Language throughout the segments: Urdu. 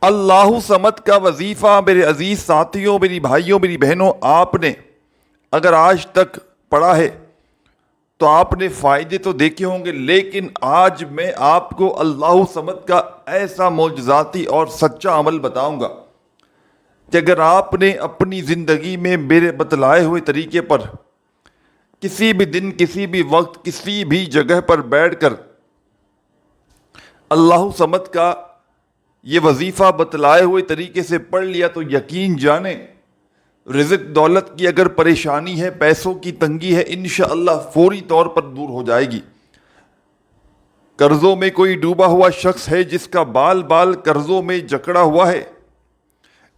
اللہ صمد کا وظیفہ میرے عزیز ساتھیوں، میری بھائیوں، میری بہنوں، آپ نے اگر آج تک پڑھا ہے تو آپ نے فائدے تو دیکھے ہوں گے، لیکن آج میں آپ کو اللہ صمد کا ایسا معجزاتی اور سچا عمل بتاؤں گا کہ اگر آپ نے اپنی زندگی میں میرے بتلائے ہوئے طریقے پر کسی بھی دن، کسی بھی وقت، کسی بھی جگہ پر بیٹھ کر اللہ صمد کا یہ وظیفہ بتلائے ہوئے طریقے سے پڑھ لیا تو یقین جانیں، رزق دولت کی اگر پریشانی ہے، پیسوں کی تنگی ہے، انشاءاللہ فوری طور پر دور ہو جائے گی۔ قرضوں میں کوئی ڈوبا ہوا شخص ہے جس کا بال بال قرضوں میں جکڑا ہوا ہے،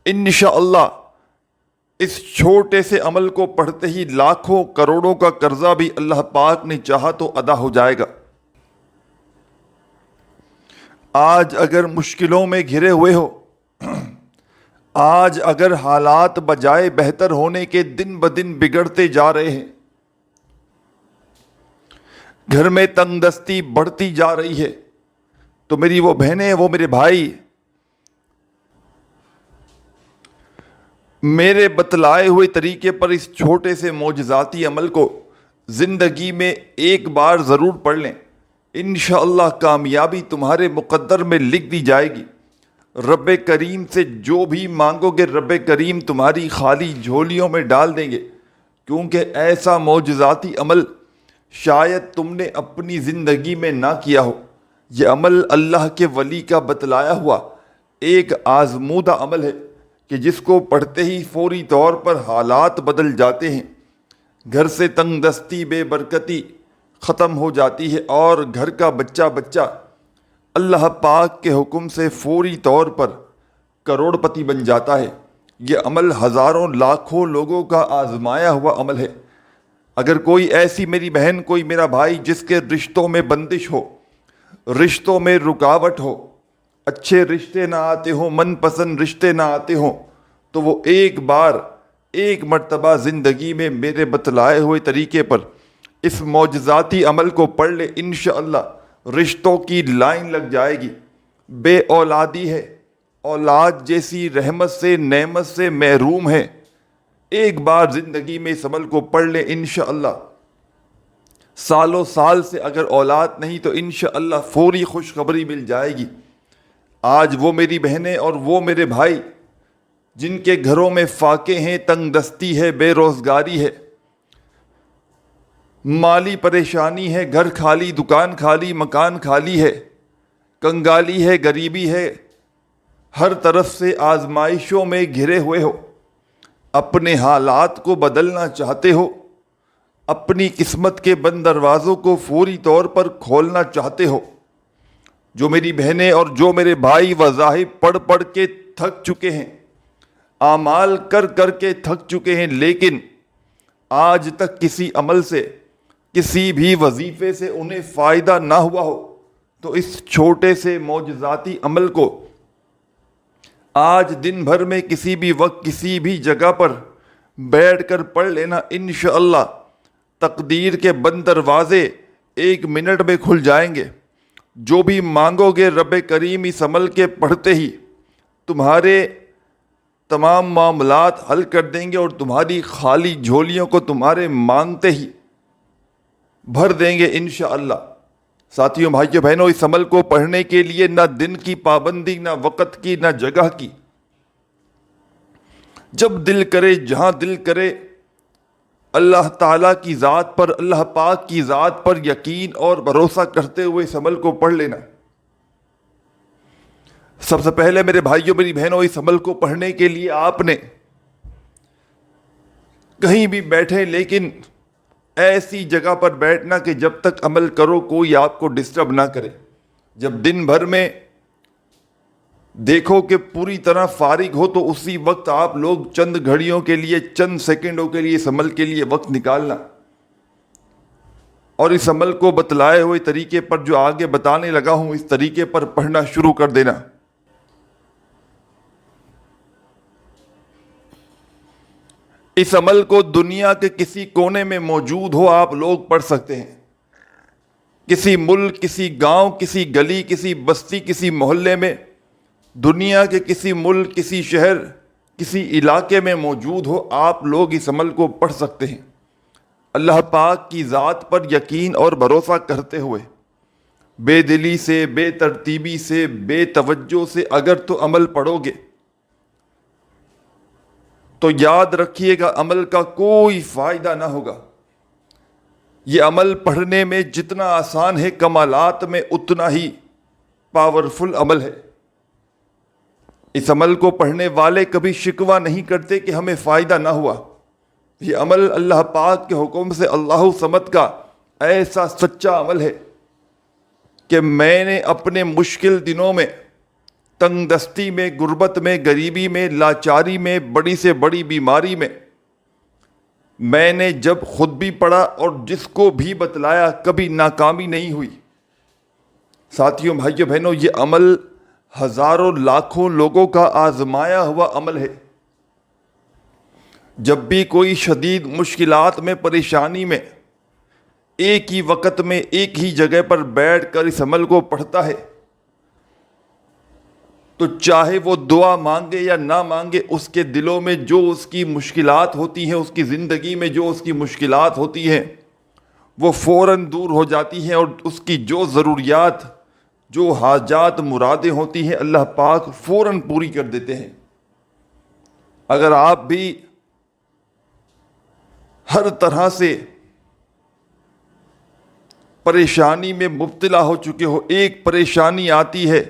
انشاءاللہ اس چھوٹے سے عمل کو پڑھتے ہی لاکھوں کروڑوں کا قرضہ بھی اللہ پاک نے چاہا تو ادا ہو جائے گا۔ آج اگر مشکلوں میں گھرے ہوئے ہو، آج اگر حالات بجائے بہتر ہونے کے دن بدن بگڑتے جا رہے ہیں، گھر میں تنگ دستی بڑھتی جا رہی ہے، تو میری وہ بہنیں، وہ میرے بھائی، میرے بتلائے ہوئے طریقے پر اس چھوٹے سے معجزاتی عمل کو زندگی میں ایک بار ضرور پڑھ لیں، انشاءاللہ کامیابی تمہارے مقدر میں لکھ دی جائے گی۔ رب کریم سے جو بھی مانگو گے رب کریم تمہاری خالی جھولیوں میں ڈال دیں گے، کیونکہ ایسا معجزاتی عمل شاید تم نے اپنی زندگی میں نہ کیا ہو۔ یہ عمل اللہ کے ولی کا بتلایا ہوا ایک آزمودہ عمل ہے کہ جس کو پڑھتے ہی فوری طور پر حالات بدل جاتے ہیں، گھر سے تنگ دستی، بے برکتی ختم ہو جاتی ہے، اور گھر کا بچہ بچہ اللہ پاک کے حکم سے فوری طور پر کروڑ پتی بن جاتا ہے۔ یہ عمل ہزاروں لاکھوں لوگوں کا آزمایا ہوا عمل ہے۔ اگر کوئی ایسی میری بہن، کوئی میرا بھائی جس کے رشتوں میں بندش ہو، رشتوں میں رکاوٹ ہو، اچھے رشتے نہ آتے ہوں، من پسند رشتے نہ آتے ہوں، تو وہ ایک مرتبہ زندگی میں میرے بتلائے ہوئے طریقے پر اس معجزاتی عمل کو پڑھ لے، انشاءاللہ رشتوں کی لائن لگ جائے گی۔ بے اولادی ہے، اولاد جیسی رحمت سے، نعمت سے محروم ہے، ایک بار زندگی میں اس عمل کو پڑھ لے، انشاءاللہ سالوں سال سے اگر اولاد نہیں تو انشاءاللہ فوری خوشخبری مل جائے گی۔ آج وہ میری بہنیں اور وہ میرے بھائی جن کے گھروں میں فاقے ہیں، تنگ دستی ہے، بے روزگاری ہے، مالی پریشانی ہے، گھر خالی، دکان خالی، مکان خالی ہے، کنگالی ہے، غریبی ہے، ہر طرف سے آزمائشوں میں گھرے ہوئے ہو، اپنے حالات کو بدلنا چاہتے ہو، اپنی قسمت کے بند دروازوں کو فوری طور پر کھولنا چاہتے ہو، جو میری بہنیں اور جو میرے بھائی وظائف پڑھ پڑھ کے تھک چکے ہیں، اعمال کر کر کے تھک چکے ہیں، لیکن آج تک کسی عمل سے، کسی بھی وظیفے سے انہیں فائدہ نہ ہوا ہو، تو اس چھوٹے سے معجزاتی عمل کو آج دن بھر میں کسی بھی وقت، کسی بھی جگہ پر بیٹھ کر پڑھ لینا، انشاءاللہ تقدیر کے بند دروازے ایک منٹ میں کھل جائیں گے۔ جو بھی مانگو گے رب کریم اس عمل کے پڑھتے ہی تمہارے تمام معاملات حل کر دیں گے، اور تمہاری خالی جھولیوں کو تمہارے مانگتے ہی بھر دیں گے انشاءاللہ۔ ساتھیوں، بھائیوں، بہنوں، اس عمل کو پڑھنے کے لیے نہ دن کی پابندی، نہ وقت کی، نہ جگہ کی، جب دل کرے، جہاں دل کرے، اللہ تعالیٰ کی ذات پر، اللہ پاک کی ذات پر یقین اور بھروسہ کرتے ہوئے اس عمل کو پڑھ لینا۔ سب سے پہلے میرے بھائیوں، میری بہنوں، اس عمل کو پڑھنے کے لیے آپ نے کہیں بھی بیٹھے، لیکن ایسی جگہ پر بیٹھنا کہ جب تک عمل کرو کوئی آپ کو ڈسٹرب نہ کرے۔ جب دن بھر میں دیکھو کہ پوری طرح فارغ ہو تو اسی وقت آپ لوگ چند گھڑیوں کے لیے، چند سیکنڈوں کے لیے اس عمل کے لیے وقت نکالنا، اور اس عمل کو بتلائے ہوئے طریقے پر جو آگے بتانے لگا ہوں اس طریقے پر پڑھنا شروع کر دینا۔ اس عمل کو دنیا کے کسی کونے میں موجود ہو آپ لوگ پڑھ سکتے ہیں، کسی ملک، کسی گاؤں، کسی گلی، کسی بستی، کسی محلے میں دنیا کے کسی ملک، کسی شہر، کسی علاقے میں موجود ہو، آپ لوگ اس عمل کو پڑھ سکتے ہیں۔ اللہ پاک کی ذات پر یقین اور بھروسہ کرتے ہوئے، بے دلی سے، بے ترتیبی سے، بے توجہ سے اگر تو عمل پڑھو گے تو یاد رکھیے گا عمل کا کوئی فائدہ نہ ہوگا۔ یہ عمل پڑھنے میں جتنا آسان ہے، کمالات میں اتنا ہی پاورفل عمل ہے۔ اس عمل کو پڑھنے والے کبھی شکوہ نہیں کرتے کہ ہمیں فائدہ نہ ہوا۔ یہ عمل اللہ پاک کے حکم سے اللہ صمد کا ایسا سچا عمل ہے کہ میں نے اپنے مشکل دنوں میں، تنگ دستی میں، غربت میں، غریبی میں، لاچاری میں، بڑی سے بڑی بیماری میں نے جب خود بھی پڑھا اور جس کو بھی بتلایا، کبھی ناکامی نہیں ہوئی۔ ساتھیوں، بھائیوں، بہنوں، یہ عمل ہزاروں لاکھوں لوگوں کا آزمایا ہوا عمل ہے۔ جب بھی کوئی شدید مشکلات میں، پریشانی میں، ایک ہی وقت میں ایک ہی جگہ پر بیٹھ کر اس عمل کو پڑھتا ہے تو چاہے وہ دعا مانگے یا نہ مانگے، اس کے دلوں میں جو اس کی مشکلات ہوتی ہیں، اس کی زندگی میں جو اس کی مشکلات ہوتی ہیں، وہ فوراً دور ہو جاتی ہیں، اور اس کی جو ضروریات، جو حاجات، مرادیں ہوتی ہیں، اللہ پاک فوراً پوری کر دیتے ہیں۔ اگر آپ بھی ہر طرح سے پریشانی میں مبتلا ہو چکے ہو، ایک پریشانی آتی ہے،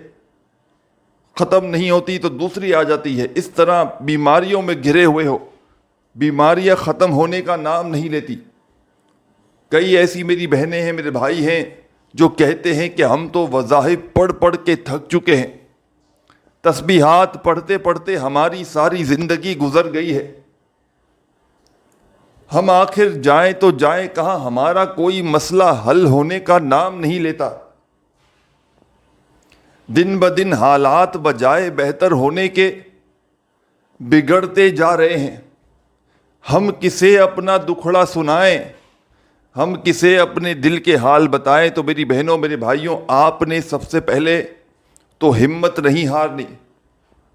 ختم نہیں ہوتی تو دوسری آ جاتی ہے، اس طرح بیماریوں میں گھرے ہوئے ہو، بیماریاں ختم ہونے کا نام نہیں لیتی۔ کئی ایسی میری بہنیں ہیں، میرے بھائی ہیں، جو کہتے ہیں کہ ہم تو وظائف پڑھ پڑھ کے تھک چکے ہیں، تسبیحات پڑھتے پڑھتے ہماری ساری زندگی گزر گئی ہے، ہم آخر جائیں تو جائیں کہاں، ہمارا کوئی مسئلہ حل ہونے کا نام نہیں لیتا۔ دن بدن حالات بجائے بہتر ہونے کے بگڑتے جا رہے ہیں۔ ہم کسے اپنا دکھڑا سنائیں، ہم کسے اپنے دل کے حال بتائیں؟ تو میری بہنوں، میرے بھائیوں، آپ نے سب سے پہلے تو ہمت نہیں ہارنی،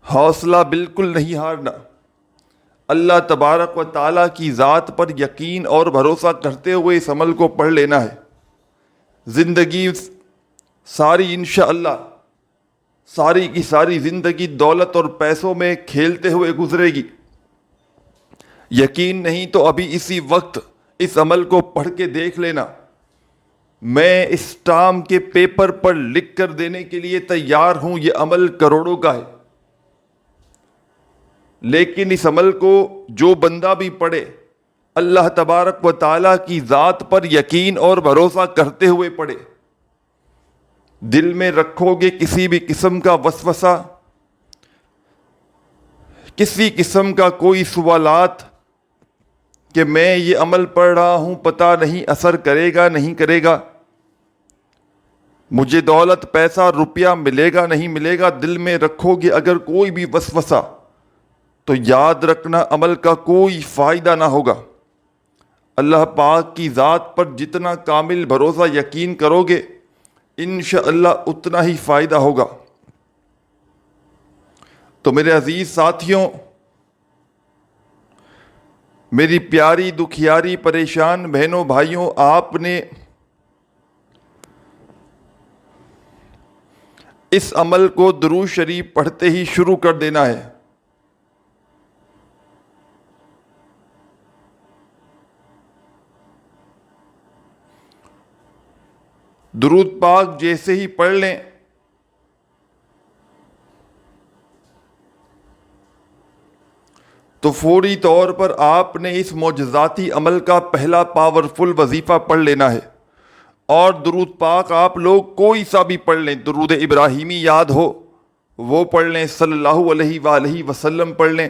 حوصلہ بالکل نہیں ہارنا۔ اللہ تبارک و تعالیٰ کی ذات پر یقین اور بھروسہ کرتے ہوئے اس عمل کو پڑھ لینا ہے۔ زندگی ساری انشاءاللہ، ساری کی ساری زندگی دولت اور پیسوں میں کھیلتے ہوئے گزرے گی۔ یقین نہیں تو ابھی اسی وقت اس عمل کو پڑھ کے دیکھ لینا۔ میں اسٹام کے پیپر پر لکھ کر دینے کے لیے تیار ہوں، یہ عمل کروڑوں کا ہے، لیکن اس عمل کو جو بندہ بھی پڑھے، اللہ تبارک و تعالیٰ کی ذات پر یقین اور بھروسہ کرتے ہوئے پڑھے، دل میں رکھو گے کسی بھی قسم کا وسوسہ، کسی قسم کا کوئی سوالات کہ میں یہ عمل پڑھ رہا ہوں، پتہ نہیں اثر کرے گا نہیں کرے گا، مجھے دولت، پیسہ، روپیہ ملے گا نہیں ملے گا، دل میں رکھو گے اگر کوئی بھی وسوسہ، تو یاد رکھنا عمل کا کوئی فائدہ نہ ہوگا۔ اللہ پاک کی ذات پر جتنا کامل بھروسہ یقین کرو گے، انشاءاللہ اتنا ہی فائدہ ہوگا۔ تو میرے عزیز ساتھیوں، میری پیاری دکھیاری پریشان بہنوں بھائیوں، آپ نے اس عمل کو درود شریف پڑھتے ہی شروع کر دینا ہے۔ درود پاک جیسے ہی پڑھ لیں، تو فوری طور پر آپ نے اس معجزاتی عمل کا پہلا پاورفل وظیفہ پڑھ لینا ہے۔ اور درود پاک آپ لوگ کوئی سا بھی پڑھ لیں، درود ابراہیمی یاد ہو وہ پڑھ لیں، صلی اللہ علیہ وآلہ وسلم پڑھ لیں،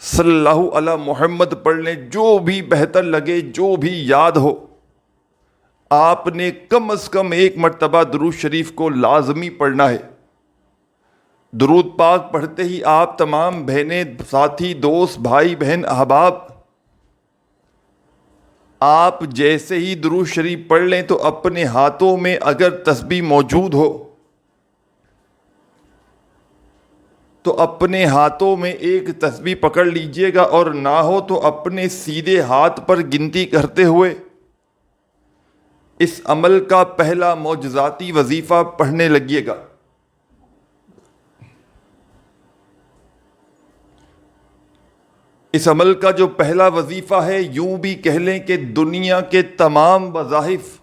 صلی اللہ علی محمد پڑھ لیں، جو بھی بہتر لگے، جو بھی یاد ہو، آپ نے کم از کم ایک مرتبہ درود شریف کو لازمی پڑھنا ہے۔ درود پاک پڑھتے ہی آپ تمام بہنیں، ساتھی، دوست، بھائی بہن، احباب، آپ جیسے ہی درود شریف پڑھ لیں تو اپنے ہاتھوں میں اگر تسبیح موجود ہو تو اپنے ہاتھوں میں ایک تسبیح پکڑ لیجئے گا، اور نہ ہو تو اپنے سیدھے ہاتھ پر گنتی کرتے ہوئے اس عمل کا پہلا معجزاتی وظیفہ پڑھنے لگیے گا۔ اس عمل کا جو پہلا وظیفہ ہے، یوں بھی کہہ لیں کہ دنیا کے تمام وظائف،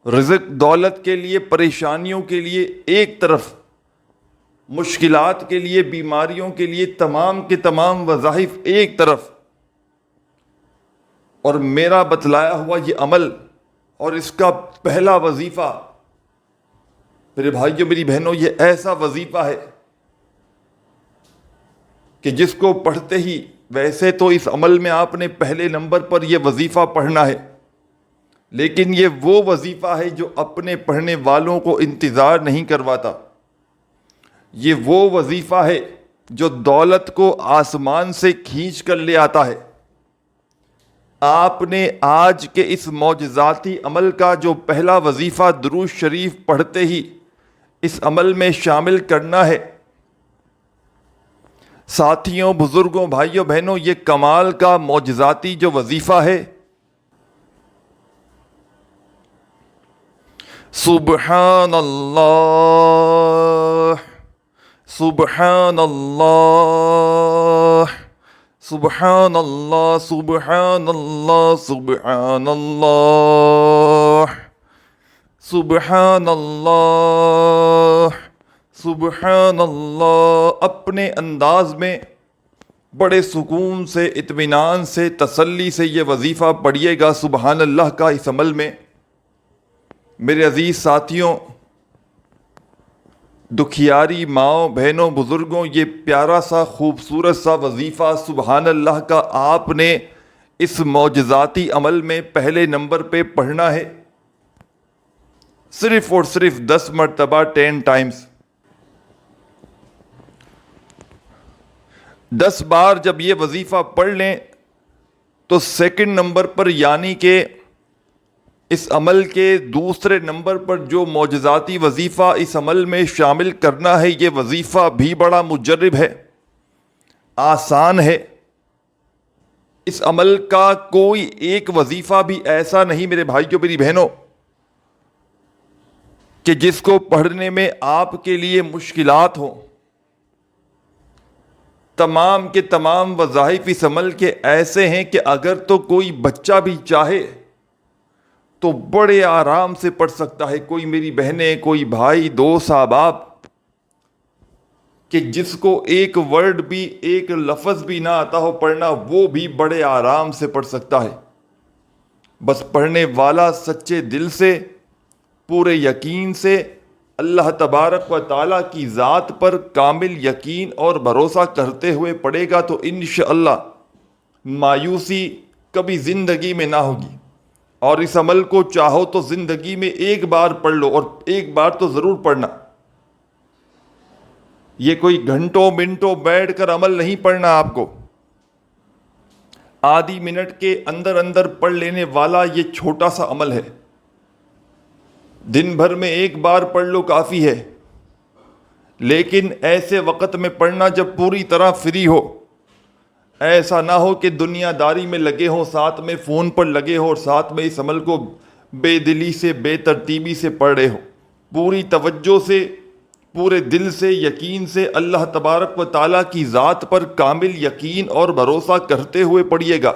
رزق دولت کے لیے، پریشانیوں کے لیے ایک طرف، مشکلات کے لیے، بیماریوں کے لیے تمام کے تمام وظائف ایک طرف، اور میرا بتلایا ہوا یہ عمل اور اس کا پہلا وظیفہ، میرے بھائیوں میری بہنوں، یہ ایسا وظیفہ ہے کہ جس کو پڑھتے ہی، ویسے تو اس عمل میں آپ نے پہلے نمبر پر یہ وظیفہ پڑھنا ہے، لیکن یہ وہ وظیفہ ہے جو اپنے پڑھنے والوں کو انتظار نہیں کرواتا۔ یہ وہ وظیفہ ہے جو دولت کو آسمان سے کھینچ کر لے آتا ہے۔ آپ نے آج کے اس معجزاتی عمل کا جو پہلا وظیفہ درود شریف پڑھتے ہی اس عمل میں شامل کرنا ہے۔ ساتھیوں، بزرگوں، بھائیوں، بہنوں، یہ کمال کا معجزاتی جو وظیفہ ہے، سبحان اللہ، سبحان اللہ، سبحان اللہ، سبحان اللہ، سبحان اللہ، سبحان اللہ، سبحان اللہ، اپنے انداز میں بڑے سکون سے، اطمینان سے، تسلی سے یہ وظیفہ پڑھیے گا سبحان اللہ کا اس عمل میں۔ میرے عزیز ساتھیوں، دکھیاری ماؤں، بہنوں، بزرگوں، یہ پیارا سا خوبصورت سا وظیفہ سبحان اللہ کا آپ نے اس معجزاتی عمل میں پہلے نمبر پہ پڑھنا ہے، صرف اور صرف 10 مرتبہ 10 ٹائمز۔ 10 بار جب یہ وظیفہ پڑھ لیں تو سیکنڈ نمبر پر، یعنی کہ اس عمل کے دوسرے نمبر پر جو معجزاتی وظیفہ اس عمل میں شامل کرنا ہے، یہ وظیفہ بھی بڑا مجرب ہے، آسان ہے۔ اس عمل کا کوئی ایک وظیفہ بھی ایسا نہیں میرے بھائیوں میری بہنوں کہ جس کو پڑھنے میں آپ کے لیے مشکلات ہوں۔ تمام کے تمام وظائف اس عمل کے ایسے ہیں کہ اگر تو کوئی بچہ بھی چاہے تو بڑے آرام سے پڑھ سکتا ہے۔ کوئی میری بہنیں، کوئی بھائی، دوست، احباب کہ جس کو ایک ورڈ بھی، ایک لفظ بھی نہ آتا ہو پڑھنا، وہ بھی بڑے آرام سے پڑھ سکتا ہے۔ بس پڑھنے والا سچے دل سے، پورے یقین سے، اللہ تبارک و تعالیٰ کی ذات پر کامل یقین اور بھروسہ کرتے ہوئے پڑھے گا تو انشاءاللہ مایوسی کبھی زندگی میں نہ ہوگی۔ اور اس عمل کو چاہو تو زندگی میں ایک بار پڑھ لو، اور ایک بار تو ضرور پڑھنا۔ یہ کوئی گھنٹوں منٹوں بیٹھ کر عمل نہیں پڑھنا، آپ کو آدھی منٹ کے اندر اندر پڑھ لینے والا یہ چھوٹا سا عمل ہے۔ دن بھر میں ایک بار پڑھ لو کافی ہے، لیکن ایسے وقت میں پڑھنا جب پوری طرح فری ہو، ایسا نہ ہو کہ دنیا داری میں لگے ہوں، ساتھ میں فون پر لگے ہو، اور ساتھ میں اس عمل کو بے دلی سے، بے ترتیبی سے پڑھ رہے ہو۔ پوری توجہ سے، پورے دل سے، یقین سے، اللہ تبارک و تعالیٰ کی ذات پر کامل یقین اور بھروسہ کرتے ہوئے پڑھیے گا۔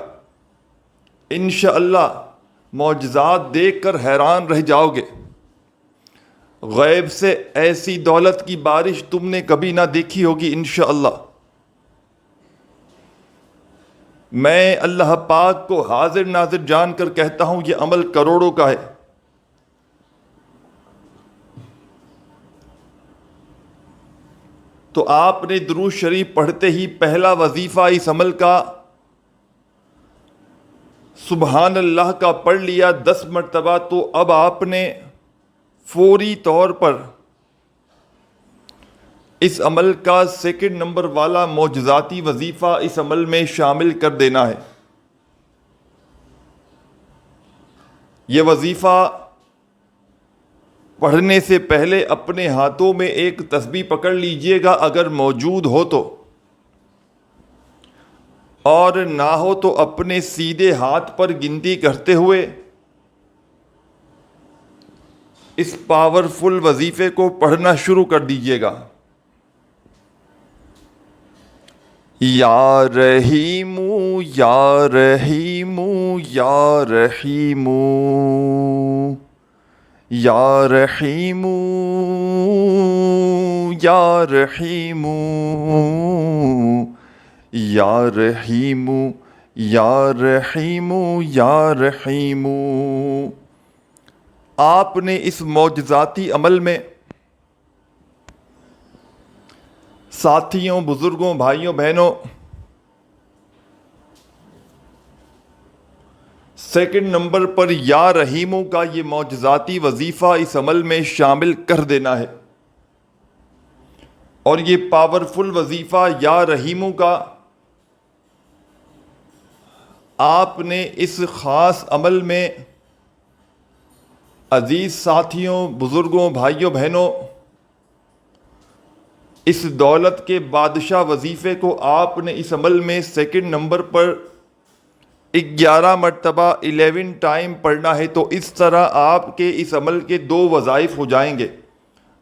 انشاءاللہ معجزات دیکھ کر حیران رہ جاؤ گے۔ غیب سے ایسی دولت کی بارش تم نے کبھی نہ دیکھی ہوگی انشاءاللہ۔ میں اللہ پاک کو حاضر ناظر جان کر کہتا ہوں، یہ عمل کروڑوں کا ہے۔ تو آپ نے درود شریف پڑھتے ہی پہلا وظیفہ اس عمل کا سبحان اللہ کا پڑھ لیا 10 مرتبہ، تو اب آپ نے فوری طور پر اس عمل کا سیکنڈ نمبر والا معجزاتی وظیفہ اس عمل میں شامل کر دینا ہے۔ یہ وظیفہ پڑھنے سے پہلے اپنے ہاتھوں میں ایک تسبیح پکڑ لیجئے گا اگر موجود ہو تو، اور نہ ہو تو اپنے سیدھے ہاتھ پر گنتی کرتے ہوئے اس پاورفل وظیفے کو پڑھنا شروع کر دیجئے گا۔ یا رحیم یا رحیم یا رحیم یا رحیم یا رحیم یا رحیم یا رحیم یا رحیم۔ آپ نے اس معجزاتی عمل میں ساتھیوں، بزرگوں، بھائیوں، بہنوں، سیکنڈ نمبر پر یا رحیموں کا یہ معجزاتی وظیفہ اس عمل میں شامل کر دینا ہے، اور یہ پاورفل وظیفہ یا رحیموں کا آپ نے اس خاص عمل میں عزیز ساتھیوں، بزرگوں، بھائیوں، بہنوں، اس دولت کے بادشاہ وظیفے کو آپ نے اس عمل میں سیکنڈ نمبر پر 11 مرتبہ 11 ٹائم پڑھنا ہے۔ تو اس طرح آپ کے اس عمل کے 2 وظائف ہو جائیں گے۔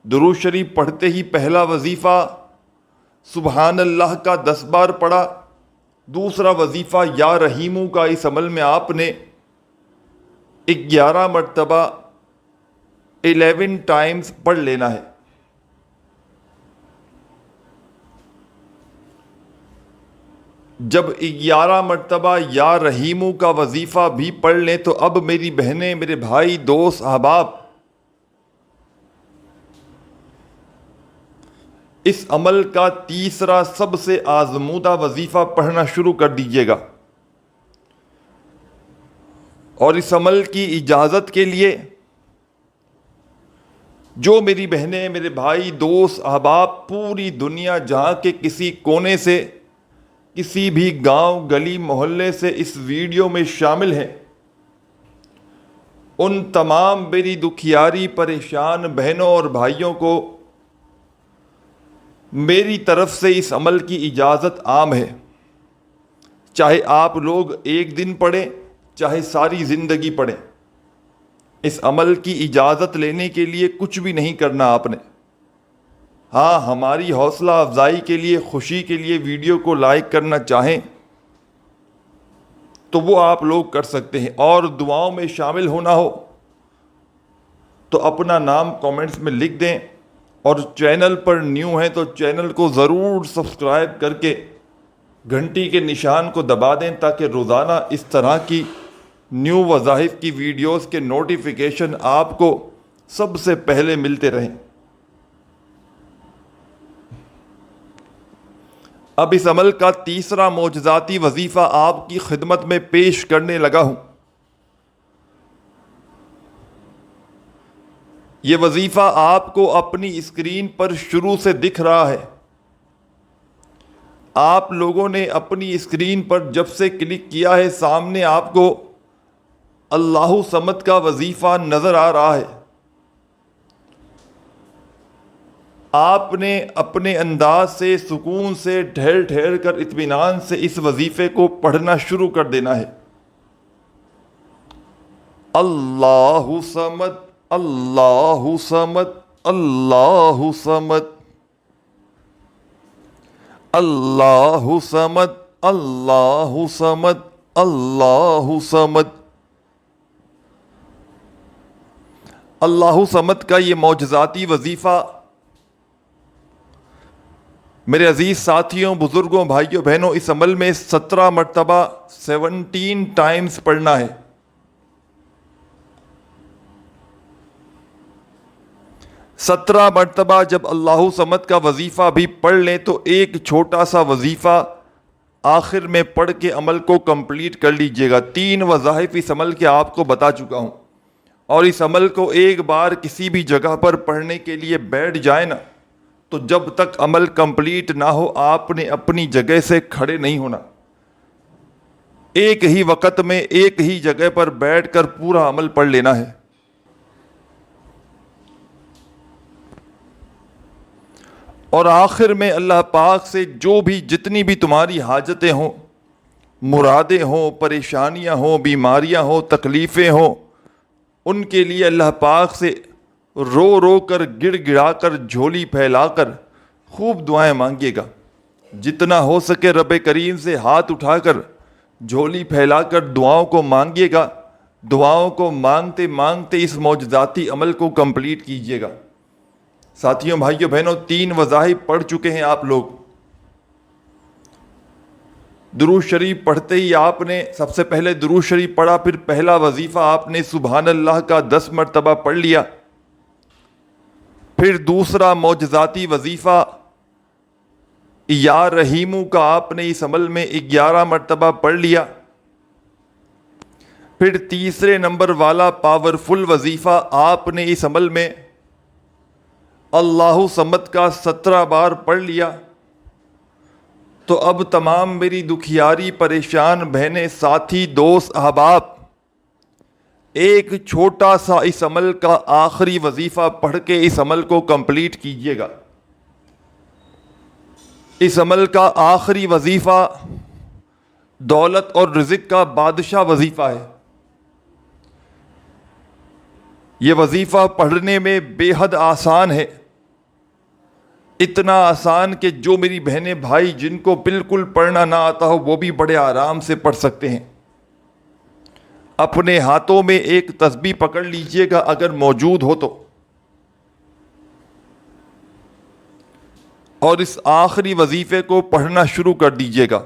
درود شریف پڑھتے ہی پہلا وظیفہ سبحان اللہ کا 10 بار پڑھا، دوسرا وظیفہ یا رحیموں کا اس عمل میں آپ نے 11 مرتبہ 11 ٹائمز پڑھ لینا ہے۔ جب 11 مرتبہ یا رحیموں کا وظیفہ بھی پڑھ لیں تو اب میری بہنیں، میرے بھائی، دوست، احباب، اس عمل کا تیسرا سب سے آزمودہ وظیفہ پڑھنا شروع کر دیجیے گا، اور اس عمل کی اجازت کے لیے جو میری بہنیں، میرے بھائی، دوست، احباب پوری دنیا جہاں کے کسی کونے سے، کسی بھی گاؤں، گلی، محلے سے اس ویڈیو میں شامل ہیں، ان تمام میری دکھیاری پریشان بہنوں اور بھائیوں کو میری طرف سے اس عمل کی اجازت عام ہے۔ چاہے آپ لوگ ایک دن پڑھیں، چاہے ساری زندگی پڑھیں، اس عمل کی اجازت لینے کے لیے کچھ بھی نہیں کرنا آپ نے۔ ہاں، ہماری حوصلہ افزائی کے لیے، خوشی کے لیے ویڈیو کو لائک کرنا چاہیں تو وہ آپ لوگ کر سکتے ہیں، اور دعاؤں میں شامل ہونا ہو تو اپنا نام کامنٹس میں لکھ دیں، اور چینل پر نیو ہیں تو چینل کو ضرور سبسکرائب کر کے گھنٹی کے نشان کو دبا دیں تاکہ روزانہ اس طرح کی نیو وظائف کی ویڈیوز کے نوٹیفیکیشن آپ کو سب سے پہلے ملتے رہیں۔ اب اس عمل کا تیسرا معجزاتی وظیفہ آپ کی خدمت میں پیش کرنے لگا ہوں۔ یہ وظیفہ آپ کو اپنی اسکرین پر شروع سے دکھ رہا ہے۔ آپ لوگوں نے اپنی اسکرین پر جب سے کلک کیا ہے، سامنے آپ کو اللہ صمد کا وظیفہ نظر آ رہا ہے۔ آپ نے اپنے انداز سے، سکون سے، ٹھہر ٹھہر کر، اطمینان سے اس وظیفے کو پڑھنا شروع کر دینا ہے۔ اللہ صمد، اللہ صمد، اللہ صمد، اللہ صمد، اللہ صمد، اللہ صمد۔ اللہ صمد کا یہ معجزاتی وظیفہ میرے عزیز ساتھیوں، بزرگوں، بھائیوں، بہنوں، اس عمل میں 17 مرتبہ 17 ٹائمز پڑھنا ہے۔ 17 مرتبہ جب اللہ صمد کا وظیفہ بھی پڑھ لیں تو ایک چھوٹا سا وظیفہ آخر میں پڑھ کے عمل کو کمپلیٹ کر لیجئے گا۔ 3 وظائف اس عمل کے آپ کو بتا چکا ہوں، اور اس عمل کو ایک بار کسی بھی جگہ پر پڑھنے کے لیے بیٹھ جائیں نا، تو جب تک عمل کمپلیٹ نہ ہو آپ نے اپنی جگہ سے کھڑے نہیں ہونا۔ ایک ہی وقت میں ایک ہی جگہ پر بیٹھ کر پورا عمل پڑھ لینا ہے۔ اور آخر میں اللہ پاک سے جو بھی جتنی بھی تمہاری حاجتیں ہوں، مرادیں ہوں، پریشانیاں ہوں، بیماریاں ہوں، تکلیفیں ہوں، ان کے لیے اللہ پاک سے رو رو کر، گڑ گڑا کر، جھولی پھیلا کر خوب دعائیں مانگیے گا۔ جتنا ہو سکے رب کریم سے ہاتھ اٹھا کر، جھولی پھیلا کر دعاؤں کو مانگیے گا۔ دعاؤں کو مانگتے مانگتے اس معجزاتی عمل کو کمپلیٹ کیجیے گا۔ ساتھیوں، بھائیوں، بہنوں، 3 وظائف پڑھ چکے ہیں آپ لوگ۔ درود شریف پڑھتے ہی آپ نے سب سے پہلے درود شریف پڑھا، پھر پہلا وظیفہ آپ نے سبحان اللہ کا 10 مرتبہ پڑھ لیا، پھر دوسرا معجزاتی وظیفہ یا رحیمو کا آپ نے اس عمل میں 11 مرتبہ پڑھ لیا، پھر تیسرے نمبر والا پاورفل وظیفہ آپ نے اس عمل میں اللہ صمد کا 17 بار پڑھ لیا۔ تو اب تمام میری دکھیاری پریشان بہنیں، ساتھی، دوست، احباب، ایک چھوٹا سا اس عمل کا آخری وظیفہ پڑھ کے اس عمل کو کمپلیٹ کیجیے گا۔ اس عمل کا آخری وظیفہ دولت اور رزق کا بادشاہ وظیفہ ہے۔ یہ وظیفہ پڑھنے میں بے حد آسان ہے، اتنا آسان کہ جو میری بہنیں بھائی جن کو بالکل پڑھنا نہ آتا ہو وہ بھی بڑے آرام سے پڑھ سکتے ہیں۔ اپنے ہاتھوں میں ایک تسبیح پکڑ لیجئے گا اگر موجود ہو تو، اور اس آخری وظیفے کو پڑھنا شروع کر دیجئے گا۔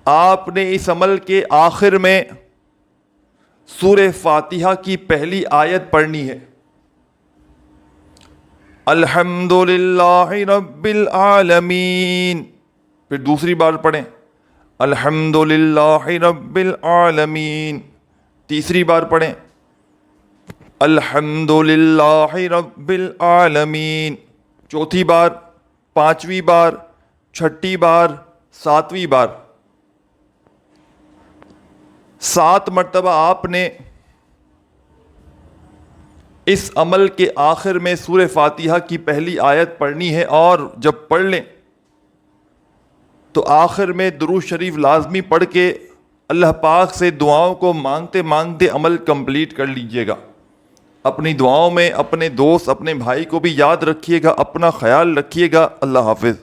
آپ نے اس عمل کے آخر میں سورہ فاتحہ کی پہلی آیت پڑھنی ہے، الحمدللہ رب العالمین، پھر دوسری بار پڑھیں الحمدللہ رب العالمین، تیسری بار پڑھیں الحمدللہ رب العالمین، چوتھی بار، پانچویں بار، چھٹی بار، ساتویں بار، 7 مرتبہ آپ نے اس عمل کے آخر میں سورہ فاتحہ کی پہلی آیت پڑھنی ہے، اور جب پڑھ لیں تو آخر میں درود شریف لازمی پڑھ کے اللہ پاک سے دعاؤں کو مانگتے مانگتے عمل کمپلیٹ کر لیجئے گا۔ اپنی دعاؤں میں اپنے دوست، اپنے بھائی کو بھی یاد رکھیے گا، اپنا خیال رکھیے گا۔ اللہ حافظ۔